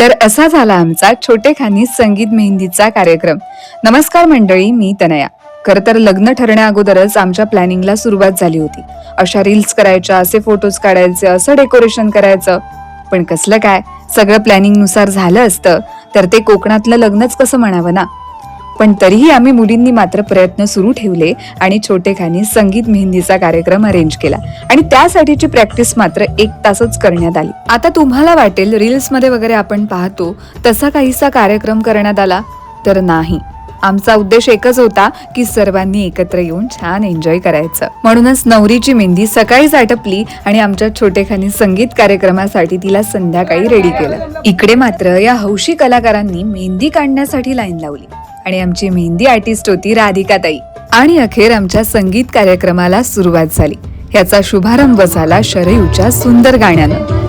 तर असा झाला आमचा छोटेखानी संगीत मेहंदीचा कार्यक्रम. नमस्कार मंडळी, मी तनया. खर तर लग्न ठरण्या अगोदरच आमच्या प्लॅनिंगला सुरुवात झाली होती. अशा रील्स करायच्या, असे फोटोज काढायचे, असं डेकोरेशन करायचं. पण कसलं काय, सगळं प्लॅनिंग नुसार झालं असतं तर ते कोकणातलं लग्नच कसं म्हणावं ना. पण तरीही आम्ही मुलींनी मात्र प्रयत्न सुरू ठेवले आणि छोटेखानी संगीत मेहंदीचा कार्यक्रम अरेंज केला आणि त्यासाठीची प्रॅक्टिस मात्र 1 तासच करण्यात आली. आता तुम्हाला वाटेल रील्स मध्ये वगैरे आपण पाहतो तसा काहीसा कार्यक्रम करण्यात आला, तर नाही. आमचा उद्देश एकच होता की सर्वांनी एकत्र येऊन छान एन्जॉय करायचं. म्हणूनच नवरीची मेहंदी सकाळीच आटपली आणि आमच्या छोटेखानी संगीत कार्यक्रमासाठी तिला संध्याकाळी रेडी केलं. इकडे मात्र या हौशी कलाकारांनी मेहंदी काढण्यासाठी लाईन लावली आणि आमची मेहंदी आर्टिस्ट होती राधिका ताई. आणि अखेर आमच्या संगीत कार्यक्रमाला सुरुवात झाली. याचा शुभारंभ झाला शरयूच्या सुंदर गाण्यानं.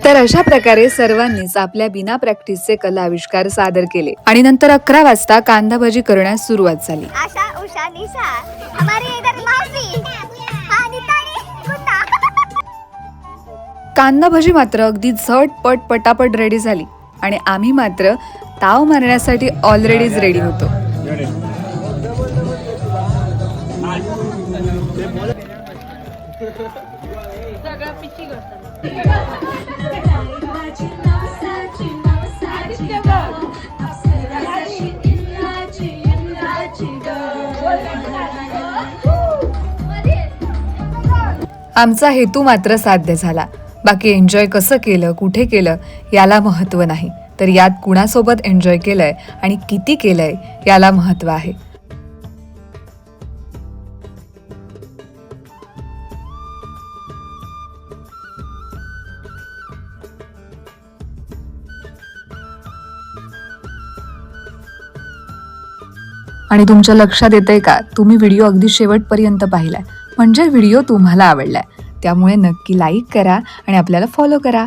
तर अशा प्रकारे सर्वांनीच आपल्या बिना प्रॅक्टिसचे कला आविष्कार सादर केले आणि नंतर 11 वाजता कांदा भजी करण्यास सुरुवात झाली. कांदा भजी मात्र अगदी झटपट पटापट रेडी झाली आणि आम्ही मात्र ताव मारण्यासाठी ऑलरेडीच रेडी होतो. आमचा हेतू मात्र साध्य झाला. बाकी एन्जॉय कसं केलं, कुठे केलं याला महत्व नाही, तर यात कुणासोबत एन्जॉय केलंय आणि किती केलंय याला महत्व आहे. आणि तुमच्या लक्षात येतंय का, तुम्ही व्हिडिओ अगदी शेवटपर्यंत पाहिलाय म्हणजे व्हिडिओ तुम्हाला आवडलाय. त्यामुळे नक्की लाईक करा आणि आपल्याला फॉलो करा.